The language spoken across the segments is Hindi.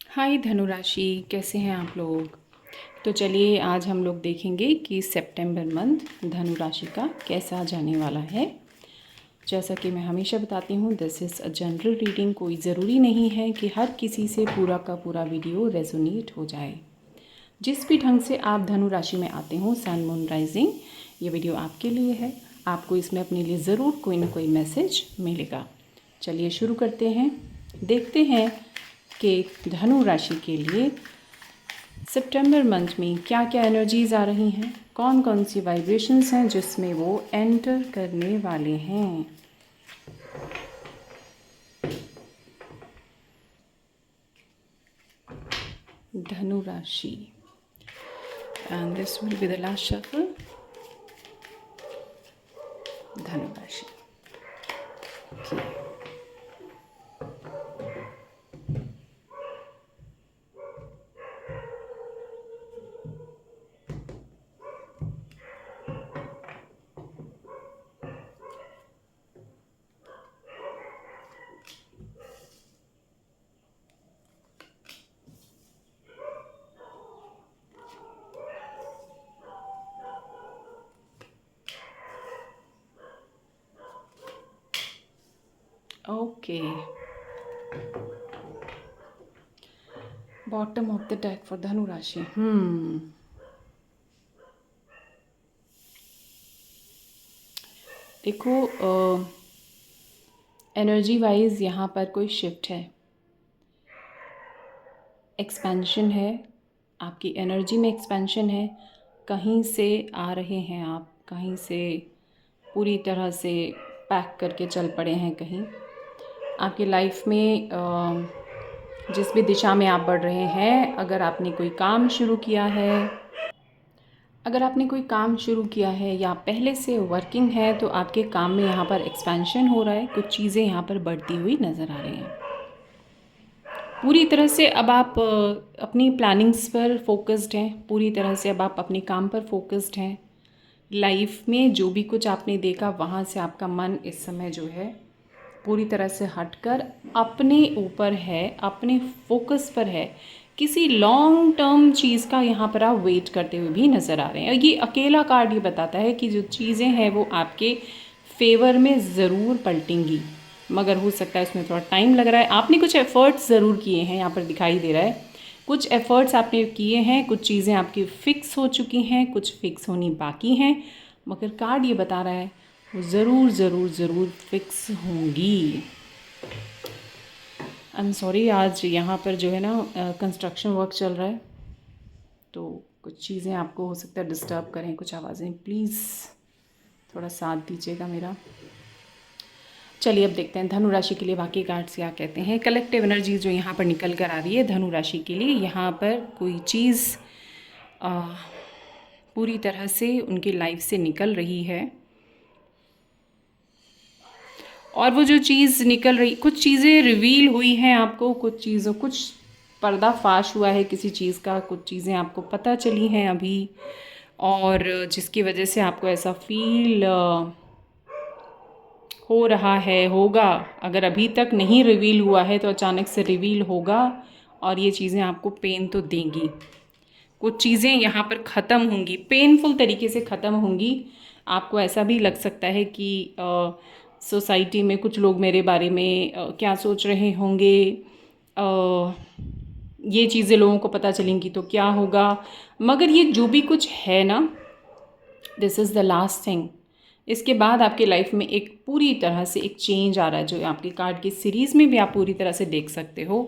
हाय धनु राशि, कैसे हैं आप लोग। तो चलिए आज हम लोग देखेंगे कि सितंबर मंथ धनु राशि का कैसा जाने वाला है। जैसा कि मैं हमेशा बताती हूँ, this is a general reading. कोई ज़रूरी नहीं है कि हर किसी से पूरा का पूरा वीडियो रेजोनेट हो जाए। जिस भी ढंग से आप धनु राशि में आते हो, सन मून राइजिंग, ये वीडियो आपके लिए है। आपको इसमें अपने लिए ज़रूर कोई ना कोई मैसेज मिलेगा। चलिए शुरू करते हैं। देखते हैं कि धनु राशि के लिए सितंबर मंथ में क्या क्या एनर्जीज़ आ रही हैं, कौन कौन सी वाइब्रेशंस हैं जिसमें वो एंटर करने वाले हैं। धनु राशि, and this will be the last shuffle. धनु राशि, okay. Bottom of the deck for धनु राशि। देखो, एनर्जी वाइज यहाँ पर कोई शिफ्ट है, एक्सपेंशन है, आपकी एनर्जी में एक्सपेंशन है। कहीं से आ रहे हैं आप, कहीं से पूरी तरह से पैक करके चल पड़े हैं। कहीं आपकी लाइफ में जिस भी दिशा में आप बढ़ रहे हैं, अगर आपने कोई काम शुरू किया है, या पहले से वर्किंग है, तो आपके काम में यहाँ पर एक्सपेंशन हो रहा है। कुछ चीज़ें यहाँ पर बढ़ती हुई नज़र आ रही हैं। पूरी तरह से अब आप अपनी प्लानिंग्स पर फोकस्ड हैं, पूरी तरह से अब आप अपने काम पर फोकस्ड हैं। लाइफ में जो भी कुछ आपने देखा, वहाँ से आपका मन इस समय जो है पूरी तरह से हटकर अपने ऊपर है, अपने फोकस पर है। किसी लॉन्ग टर्म चीज़ का यहाँ पर आप वेट करते हुए भी नज़र आ रहे हैं। और ये अकेला कार्ड ये बताता है कि जो चीज़ें हैं वो आपके फेवर में ज़रूर पलटेंगी, मगर हो सकता है उसमें थोड़ा टाइम लग रहा है। आपने कुछ एफ़र्ट्स ज़रूर किए हैं, यहाँ पर दिखाई दे रहा है कुछ एफ़र्ट्स आपने किए हैं, कुछ चीज़ें आपकी फ़िक्स हो चुकी हैं, कुछ फ़िक्स होनी बाकी हैं, मगर कार्ड ये बता रहा है वो ज़रूर ज़रूर ज़रूर फ़िक्स होंगी। आई एम सॉरी, आज यहाँ पर जो है ना कंस्ट्रक्शन वर्क चल रहा है, तो कुछ चीज़ें आपको हो सकता है डिस्टर्ब करें, कुछ आवाज़ें। प्लीज़ थोड़ा साथ दीजिएगा मेरा। चलिए अब देखते हैं धनु राशि के लिए बाकी कार्ड्स क्या कहते हैं। कलेक्टिव एनर्जी जो यहाँ पर निकल कर आ रही है धनु राशि के लिए, यहाँ पर कोई चीज़ पूरी तरह से उनकी लाइफ से निकल रही है, और वो जो चीज़ निकल रही, कुछ चीज़ें रिवील हुई हैं आपको, कुछ पर्दाफाश हुआ है किसी चीज़ का, कुछ चीज़ें आपको पता चली हैं अभी, और जिसकी वजह से आपको ऐसा फील हो रहा है, होगा। अगर अभी तक नहीं रिवील हुआ है तो अचानक से रिवील होगा, और ये चीज़ें आपको पेन तो देंगी। कुछ चीज़ें यहाँ पर ख़त्म होंगी, पेनफुल तरीके से ख़त्म होंगी। आपको ऐसा भी लग सकता है कि सोसाइटी में कुछ लोग मेरे बारे में क्या सोच रहे होंगे, ये चीज़ें लोगों को पता चलेंगी तो क्या होगा। मगर ये जो भी कुछ है ना, this is the last thing. इसके बाद आपकी लाइफ में एक पूरी तरह से एक चेंज आ रहा है, जो आपकी कार्ड की सीरीज़ में भी आप पूरी तरह से देख सकते हो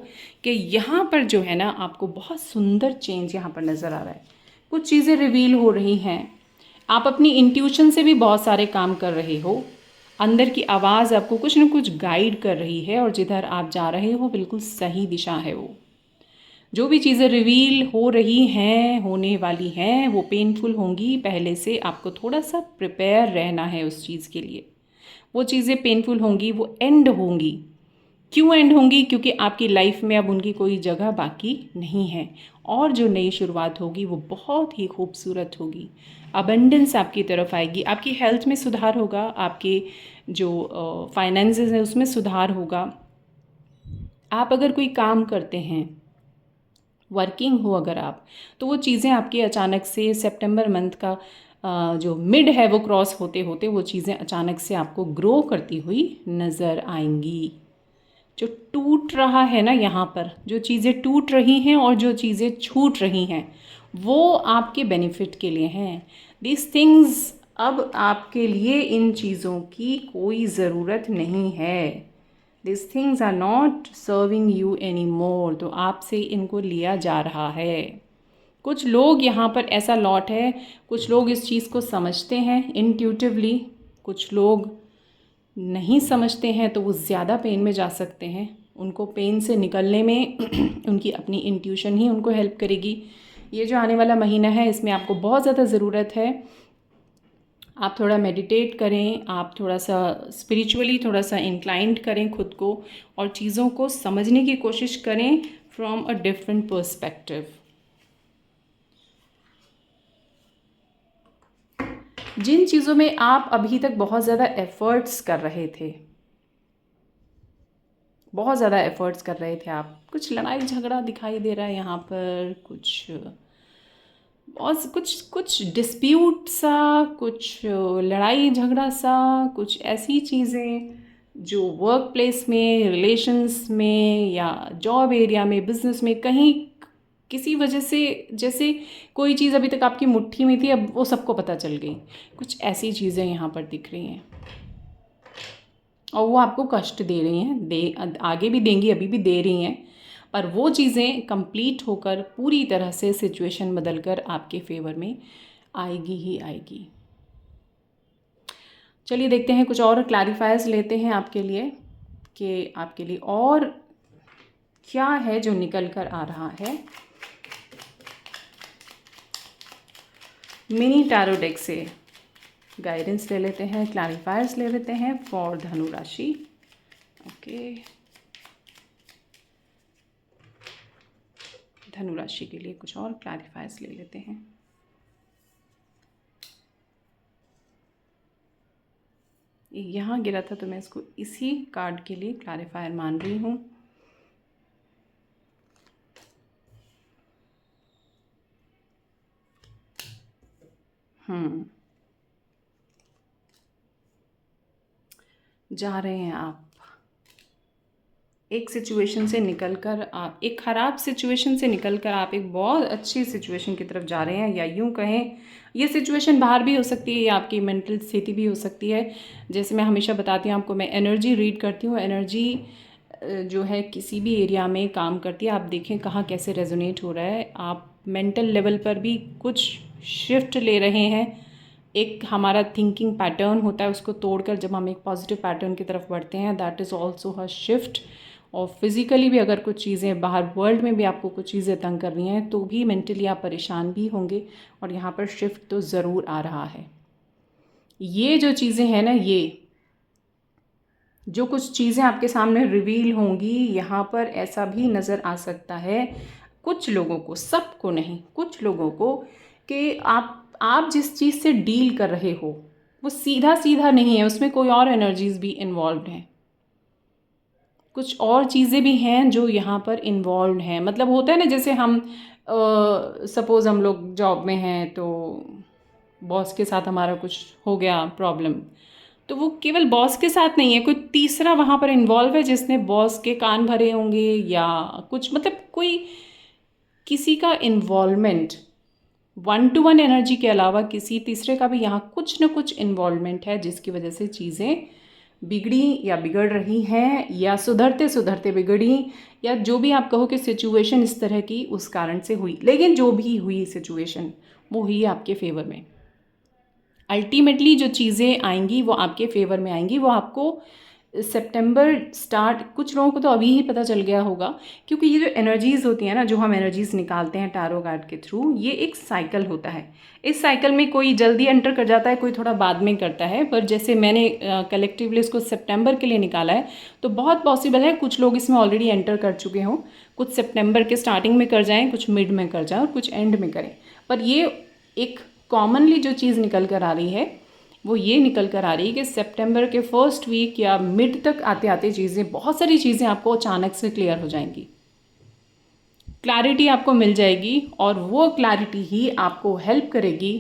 कि यहाँ पर जो है ना आपको बहुत सुंदर चेंज यहाँ पर नज़र आ रहा है। कुछ चीज़ें रिवील हो रही हैं, आप अपनी इंट्यूशन से भी बहुत सारे काम कर रहे हो। अंदर की आवाज़ आपको कुछ न कुछ गाइड कर रही है, और जिधर आप जा रहे हो बिल्कुल सही दिशा है वो। जो भी चीज़ें रिवील हो रही हैं, होने वाली हैं, वो पेनफुल होंगी। पहले से आपको थोड़ा सा प्रिपेयर रहना है उस चीज़ के लिए। वो चीज़ें पेनफुल होंगी, वो एंड होंगी। क्यों एंड होंगी? क्योंकि आपकी लाइफ में अब उनकी कोई जगह बाकी नहीं है, और जो नई शुरुआत होगी वो बहुत ही खूबसूरत होगी। अबंडेंस आपकी तरफ आएगी, आपकी हेल्थ में सुधार होगा, आपके जो फाइनेंसेस हैं उसमें सुधार होगा। आप अगर कोई काम करते हैं वर्किंग हो अगर आप, तो वो चीज़ें आपकी अचानक से सितंबर मंथ का जो मिड है वो क्रॉस होते होते वो चीज़ें अचानक से आपको ग्रो करती हुई नज़र आएंगी। जो टूट रहा है ना, यहाँ पर जो चीज़ें टूट रही हैं और जो चीज़ें छूट रही हैं वो आपके बेनिफिट के लिए हैं। दिस थिंग्स, अब आपके लिए इन चीज़ों की कोई ज़रूरत नहीं है। This things are not serving you any more, तो आपसे इनको लिया जा रहा है। कुछ लोग यहाँ पर ऐसा लॉट है, कुछ लोग इस चीज़ को समझते हैं इंट्यूटिवली, कुछ लोग नहीं समझते हैं, तो वो ज़्यादा पेन में जा सकते हैं। उनको पेन से निकलने में उनकी अपनी इंट्यूशन ही उनको हेल्प करेगी। ये जो आने वाला महीना है इसमें आपको बहुत ज़्यादा ज़रूरत है, आप थोड़ा मेडिटेट करें, आप थोड़ा सा स्पिरिचुअली थोड़ा सा इंक्लाइंड करें खुद को और चीज़ों को समझने की कोशिश करें फ्रॉम अ डिफरेंट पर्सपेक्टिव। जिन चीज़ों में आप अभी तक बहुत ज़्यादा एफ़र्ट्स कर रहे थे, बहुत ज़्यादा एफ़र्ट्स कर रहे थे आप, कुछ लड़ाई झगड़ा दिखाई दे रहा है यहाँ पर, कुछ बहुत कुछ डिस्प्यूट सा, कुछ लड़ाई झगड़ा सा, कुछ ऐसी चीज़ें जो वर्क प्लेस में, रिलेशंस में या जॉब एरिया में, बिजनेस में कहीं किसी वजह से, जैसे कोई चीज़ अभी तक आपकी मुट्ठी में थी अब वो सबको पता चल गई, कुछ ऐसी चीज़ें यहाँ पर दिख रही हैं और वो आपको कष्ट दे रही हैं, आगे भी देंगी, अभी भी दे रही हैं, पर वो चीज़ें कंप्लीट होकर पूरी तरह से सिचुएशन बदलकर आपके फेवर में आएगी ही आएगी। चलिए देखते हैं, कुछ और क्लैरिफायर्स लेते हैं आपके लिए कि आपके लिए और क्या है जो निकल कर आ रहा है। मिनी टैरो डेक से गाइडेंस ले लेते हैं, क्लैरिफायर्स ले लेते हैं फॉर धनु राशि। ओके, धनु राशि के लिए कुछ और क्लैरिफायर्स ले लेते हैं। यहाँ गिरा था तो मैं इसको इसी कार्ड के लिए क्लैरिफायर मान रही हूँ। जा रहे हैं आप एक सिचुएशन से निकलकर, आप एक ख़राब सिचुएशन से निकलकर आप एक बहुत अच्छी सिचुएशन की तरफ जा रहे हैं, या यूँ कहें ये सिचुएशन बाहर भी हो सकती है या आपकी मेंटल स्थिति भी हो सकती है। जैसे मैं हमेशा बताती हूँ आपको, मैं एनर्जी रीड करती हूँ, एनर्जी जो है किसी भी एरिया में काम करती है। आप देखें कहाँ कैसे रेजोनेट हो रहा है, आप मेंटल लेवल पर भी कुछ शिफ्ट ले रहे हैं। एक हमारा थिंकिंग पैटर्न होता है, उसको तोड़कर जब हम एक पॉजिटिव पैटर्न की तरफ बढ़ते हैं, that is also a shift. और फिज़िकली भी अगर कुछ चीज़ें बाहर वर्ल्ड में भी आपको कुछ चीज़ें तंग कर रही हैं तो भी मेंटली आप परेशान भी होंगे, और यहाँ पर शिफ्ट तो ज़रूर आ रहा है। ये जो चीज़ें हैं ना, ये जो कुछ चीज़ें आपके सामने रिवील होंगी, यहाँ पर ऐसा भी नज़र आ सकता है कुछ लोगों को, सबको नहीं, कुछ लोगों को, कि आप जिस चीज़ से डील कर रहे हो वो सीधा सीधा नहीं है, उसमें कोई और एनर्जीज भी इन्वॉल्व हैं, कुछ और चीज़ें भी हैं जो यहाँ पर इन्वॉल्व हैं। मतलब होता है ना, जैसे हम सपोज़ हम लोग जॉब में हैं तो बॉस के साथ हमारा कुछ हो गया प्रॉब्लम, तो वो केवल बॉस के साथ नहीं है, कोई तीसरा वहाँ पर इन्वॉल्व है जिसने बॉस के कान भरे होंगे या कुछ, मतलब कोई किसी का इन्वॉल्वमेंट, 1-to-1 एनर्जी के अलावा किसी तीसरे का भी यहाँ कुछ न कुछ इन्वॉल्वमेंट है, जिसकी वजह से चीज़ें बिगड़ी या बिगड़ रही हैं, या सुधरते सुधरते बिगड़ी, या जो भी आप कहो कि सिचुएशन इस तरह की उस कारण से हुई। लेकिन जो भी हुई सिचुएशन वो हुई आपके फेवर में। अल्टीमेटली जो चीज़ें आएंगी वो आपके फेवर में आएंगी। वो आपको सितंबर स्टार्ट, कुछ लोगों को तो अभी ही पता चल गया होगा, क्योंकि ये जो एनर्जीज़ होती हैं ना, जो हम एनर्जीज़ निकालते हैं टैरो कार्ड के थ्रू, ये एक साइकिल होता है। इस साइकिल में कोई जल्दी एंटर कर जाता है, कोई थोड़ा बाद में करता है, पर जैसे मैंने कलेक्टिवली इसको सितंबर के लिए निकाला है, तो बहुत पॉसिबल है कुछ लोग इसमें ऑलरेडी एंटर कर चुके हों, कुछ सितंबर के स्टार्टिंग में कर जाएँ, कुछ मिड में कर जाएँ और कुछ एंड में करें। पर ये एक कॉमनली जो चीज़ निकल कर आ रही है वो ये निकल कर आ रही है कि सितंबर के फर्स्ट वीक या मिड तक आते आते चीज़ें, बहुत सारी चीज़ें आपको अचानक से क्लियर हो जाएंगी। क्लैरिटी आपको मिल जाएगी और वो क्लैरिटी ही आपको हेल्प करेगी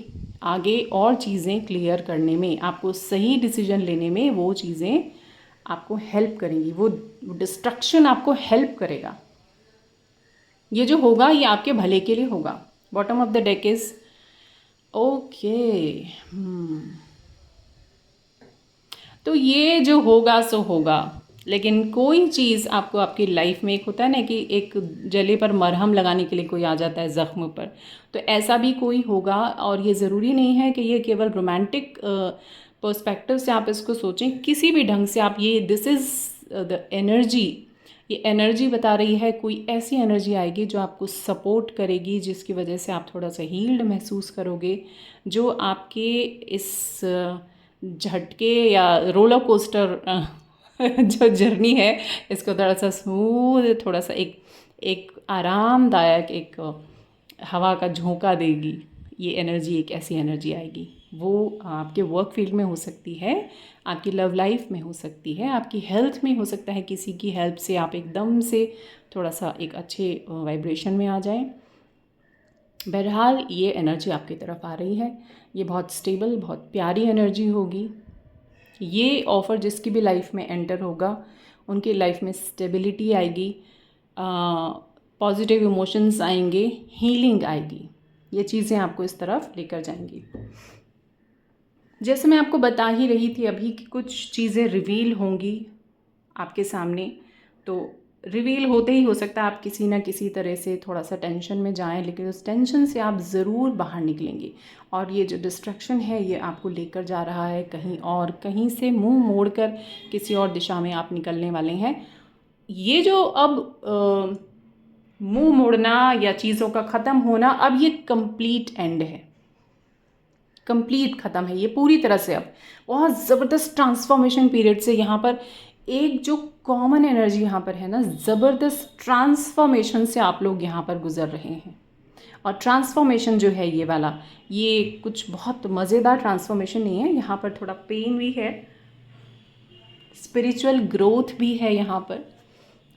आगे और चीज़ें क्लियर करने में, आपको सही डिसीजन लेने में वो चीज़ें आपको हेल्प करेंगी, वो डिस्ट्रक्शन आपको हेल्प करेगा। ये जो होगा ये आपके भले के लिए होगा। Bottom of the deck is okay. तो ये जो होगा सो होगा, लेकिन कोई चीज़ आपको आपकी लाइफ में, एक होता है ना कि एक जले पर मरहम लगाने के लिए कोई आ जाता है ज़ख्म पर, तो ऐसा भी कोई होगा। और ये ज़रूरी नहीं है कि ये केवल रोमांटिक पर्सपेक्टिव से आप इसको सोचें, किसी भी ढंग से आप ये, दिस इज़ द एनर्जी, ये एनर्जी बता रही है कोई ऐसी एनर्जी आएगी जो आपको सपोर्ट करेगी, जिसकी वजह से आप थोड़ा सा हील्ड महसूस करोगे, जो आपके इस झटके या रोलर कोस्टर जो जर्नी है इसको थोड़ा सा स्मूथ, थोड़ा सा एक आरामदायक एक हवा का झोंका देगी। ये एनर्जी, एक ऐसी एनर्जी आएगी, वो आपके वर्क फील्ड में हो सकती है, आपकी लव लाइफ में हो सकती है, आपकी हेल्थ में हो सकता है, किसी की हेल्प से आप एकदम से थोड़ा सा एक अच्छे वाइब्रेशन में आ जाएं। बहरहाल ये एनर्जी आपकी तरफ आ रही है, ये बहुत स्टेबल, बहुत प्यारी एनर्जी होगी। ये ऑफ़र जिसकी भी लाइफ में एंटर होगा उनकी लाइफ में स्टेबिलिटी आएगी, पॉजिटिव इमोशंस आएंगे, हीलिंग आएगी। ये चीज़ें आपको इस तरफ लेकर जाएंगी। जैसे मैं आपको बता ही रही थी अभी कि कुछ चीज़ें रिवील होंगी आपके सामने, तो रिवील होते ही हो सकता है आप किसी ना किसी तरह से थोड़ा सा टेंशन में जाएं, लेकिन उस टेंशन से आप ज़रूर बाहर निकलेंगे। और ये जो डिस्ट्रैक्शन है ये आपको लेकर जा रहा है कहीं और, कहीं से मुंह मोड़कर किसी और दिशा में आप निकलने वाले हैं। ये जो अब मुंह मोड़ना या चीज़ों का ख़त्म होना, अब ये कंप्लीट एंड है, कंप्लीट ख़त्म है ये पूरी तरह से। अब बहुत ज़बरदस्त ट्रांसफॉर्मेशन पीरियड से यहाँ पर एक जो कॉमन एनर्जी यहाँ पर है ना, ज़बरदस्त ट्रांसफॉर्मेशन से आप लोग यहाँ पर गुज़र रहे हैं। और ट्रांसफॉर्मेशन जो है ये वाला, ये कुछ बहुत मज़ेदार ट्रांसफॉर्मेशन नहीं है, यहाँ पर थोड़ा पेन भी है, स्पिरिचुअल ग्रोथ भी है, यहाँ पर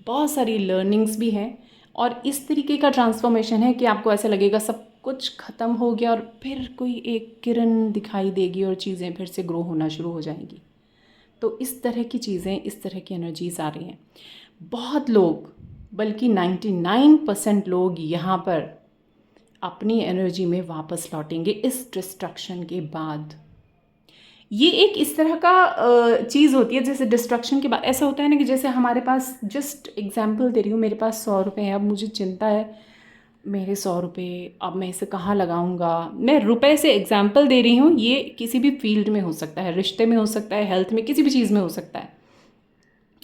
बहुत सारी लर्निंग्स भी हैं। और इस तरीके का ट्रांसफॉर्मेशन है कि आपको ऐसा लगेगा सब कुछ ख़त्म हो गया और फिर कोई एक किरण दिखाई देगी और चीज़ें फिर से ग्रो होना शुरू हो जाएंगी। तो इस तरह की चीज़ें, इस तरह की एनर्जीज आ रही हैं। बहुत लोग, बल्कि 99% लोग यहाँ पर अपनी एनर्जी में वापस लौटेंगे इस डिस्ट्रक्शन के बाद। ये एक इस तरह का चीज़ होती है, जैसे डिस्ट्रक्शन के बाद ऐसा होता है ना कि जैसे हमारे पास, जस्ट एग्जांपल दे रही हूँ, मेरे पास 100 रुपये हैं, अब मुझे चिंता है मेरे 100 रुपये अब मैं इसे कहाँ लगाऊंगा। मैं रुपए से एग्जांपल दे रही हूँ, ये किसी भी फील्ड में हो सकता है, रिश्ते में हो सकता है, हेल्थ में, किसी भी चीज़ में हो सकता है।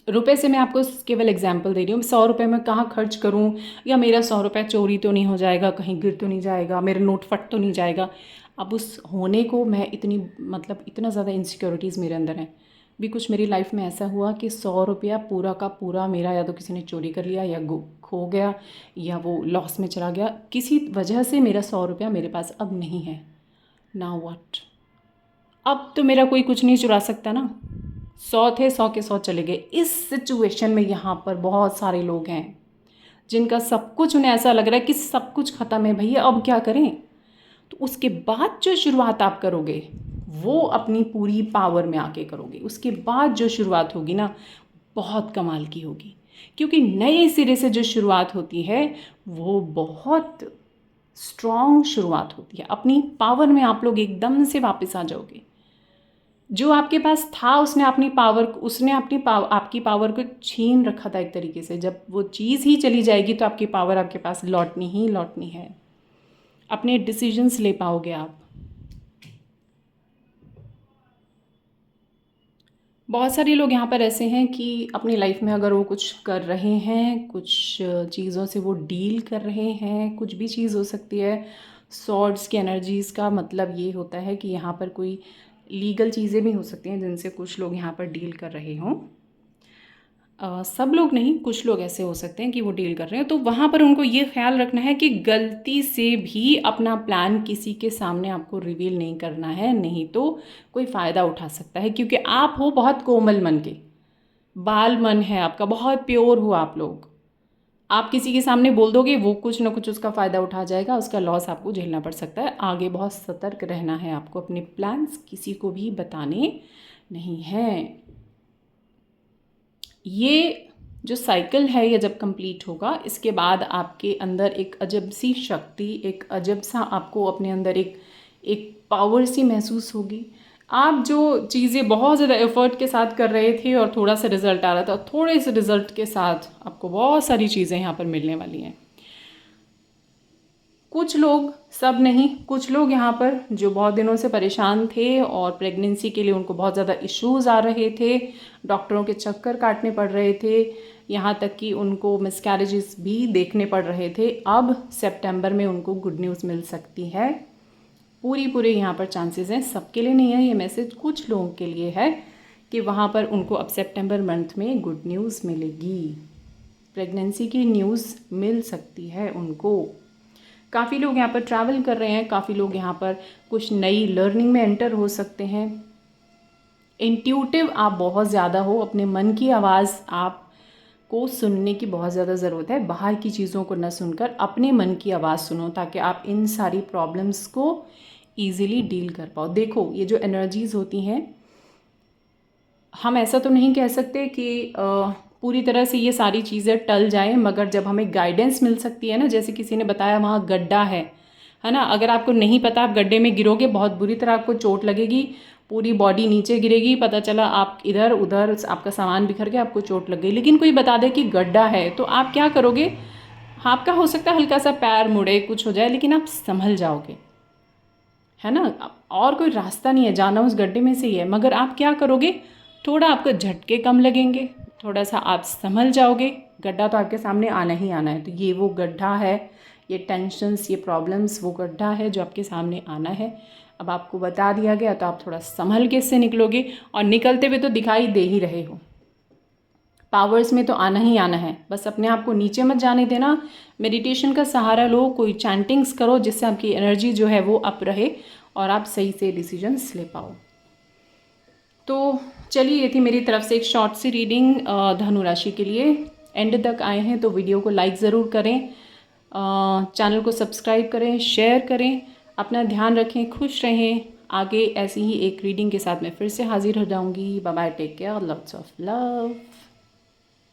रुपए से मैं आपको केवल एग्जांपल दे रही हूँ। 100 रुपये मैं कहाँ खर्च करूँ, या मेरा 100 रुपये चोरी तो नहीं हो जाएगा, कहीं गिर तो नहीं जाएगा, मेरा नोट फट तो नहीं जाएगा। अब उस होने को मैं इतनी, मतलब इतना ज़्यादा इनसिक्योरिटीज़ मेरे अंदर हैं। भी कुछ मेरी लाइफ में ऐसा हुआ कि 100 रुपया पूरा का पूरा मेरा या तो किसी ने चोरी कर लिया, या खो गया, या वो लॉस में चला गया, किसी वजह से मेरा 100 रुपया मेरे पास अब नहीं है। Now what? अब तो मेरा कोई कुछ नहीं चुरा सकता ना। 100 थे, 100 के 100 चले गए। इस सिचुएशन में यहाँ पर बहुत सारे लोग हैं जिनका सब कुछ, उन्हें ऐसा लग रहा है कि सब कुछ ख़त्म है भैया, अब क्या करें। तो उसके बाद जो शुरुआत आप करोगे वो अपनी पूरी पावर में आके करोगे। उसके बाद जो शुरुआत होगी ना, बहुत कमाल की होगी, क्योंकि नए सिरे से जो शुरुआत होती है वो बहुत स्ट्रॉन्ग शुरुआत होती है। अपनी पावर में आप लोग एकदम से वापस आ जाओगे। जो आपके पास था उसने अपनी पावर, आपकी पावर को छीन रखा था एक तरीके से। जब वो चीज़ ही चली जाएगी तो आपकी पावर आपके पास लौटनी ही लौटनी है। अपने डिसीजंस ले पाओगे आप। बहुत सारे लोग यहाँ पर ऐसे हैं कि अपनी लाइफ में अगर वो कुछ कर रहे हैं, कुछ चीज़ों से वो डील कर रहे हैं, कुछ भी चीज़ हो सकती है। सॉर्ड्स की एनर्जीज़ का मतलब ये होता है कि यहाँ पर कोई लीगल चीज़ें भी हो सकती हैं जिनसे कुछ लोग यहाँ पर डील कर रहे हों। सब लोग नहीं, कुछ लोग ऐसे हो सकते हैं कि वो डील कर रहे हैं। तो वहाँ पर उनको ये ख्याल रखना है कि गलती से भी अपना प्लान किसी के सामने आपको रिवील नहीं करना है, नहीं तो कोई फ़ायदा उठा सकता है। क्योंकि आप हो बहुत कोमल मन के, बाल मन है आपका, बहुत प्योर हो आप लोग। आप किसी के सामने बोल दोगे, वो कुछ ना कुछ उसका फ़ायदा उठा जाएगा, उसका लॉस आपको झेलना पड़ सकता है। आगे बहुत सतर्क रहना है आपको, अपने प्लान्स किसी को भी बताने नहीं हैं। ये जो साइकिल है ये जब कंप्लीट होगा, इसके बाद आपके अंदर एक अजब सी शक्ति, एक अजब सा आपको अपने अंदर एक पावर सी महसूस होगी। आप जो चीज़ें बहुत ज़्यादा एफर्ट के साथ कर रहे थे और थोड़ा सा रिज़ल्ट आ रहा था, थोड़े से रिज़ल्ट के साथ आपको बहुत सारी चीज़ें यहाँ पर मिलने वाली हैं। कुछ लोग, सब नहीं, कुछ लोग यहाँ पर जो बहुत दिनों से परेशान थे और प्रेगनेंसी के लिए उनको बहुत ज़्यादा इश्यूज़ आ रहे थे, डॉक्टरों के चक्कर काटने पड़ रहे थे, यहाँ तक कि उनको मिसकैरेजेस भी देखने पड़ रहे थे, अब सितंबर में उनको गुड न्यूज़ मिल सकती है। पूरे यहाँ पर चांसेस हैं, सबके लिए नहीं है ये मैसेज, कुछ लोगों के लिए है कि वहाँ पर उनको अब सितंबर मंथ में गुड न्यूज़ मिलेगी, प्रेगनेंसी की न्यूज़ मिल सकती है उनको। काफ़ी लोग यहाँ पर ट्रैवल कर रहे हैं, काफ़ी लोग यहाँ पर कुछ नई लर्निंग में एंटर हो सकते हैं। इंट्यूटिव आप बहुत ज़्यादा हो, अपने मन की आवाज़ आपको सुनने की बहुत ज़्यादा ज़रूरत है। बाहर की चीज़ों को न सुनकर अपने मन की आवाज़ सुनो, ताकि आप इन सारी प्रॉब्लम्स को ईज़िली डील कर पाओ। देखो, ये जो एनर्जीज़ होती हैं, हम ऐसा तो नहीं कह सकते कि पूरी तरह से ये सारी चीज़ें टल जाएं, मगर जब हमें गाइडेंस मिल सकती है ना, जैसे किसी ने बताया वहाँ गड्ढा है ना, अगर आपको नहीं पता, आप गड्ढे में गिरोगे, बहुत बुरी तरह आपको चोट लगेगी, पूरी बॉडी नीचे गिरेगी, पता चला आप इधर उधर आपका सामान बिखर गया, आपको चोट लग गई। लेकिन कोई बता दे कि गड्ढा है, तो आप क्या करोगे? आपका हो सकता है हल्का सा पैर मुड़े, कुछ हो जाए, लेकिन आप संभल जाओगे, है ना। और कोई रास्ता नहीं है, जाना उस गड्ढे में से ही है, मगर आप क्या करोगे? थोड़ा आपको झटके कम लगेंगे, थोड़ा सा आप संभल जाओगे। गड्ढा तो आपके सामने आना ही आना है, तो ये वो गड्ढा है, ये टेंशन्स, ये प्रॉब्लम्स वो गड्ढा है जो आपके सामने आना है। अब आपको बता दिया गया, तो आप थोड़ा संभल के इससे निकलोगे, और निकलते हुए तो दिखाई दे ही रहे हो। पावर्स में तो आना ही आना है, बस अपने आप को नीचे मत जाने देना। मेडिटेशन का सहारा लो, कोई चैंटिंग्स करो, जिससे आपकी एनर्जी जो है वो अप रहे और आप सही से डिसीजंस ले पाओ। तो चलिए, ये थी मेरी तरफ से एक शॉर्ट सी रीडिंग धनु राशि के लिए। एंड तक आए हैं तो वीडियो को लाइक ज़रूर करें, चैनल को सब्सक्राइब करें, शेयर करें, अपना ध्यान रखें, खुश रहें। आगे ऐसी ही एक रीडिंग के साथ मैं फिर से हाजिर हो जाऊंगी। Bye bye, take care, lots of love.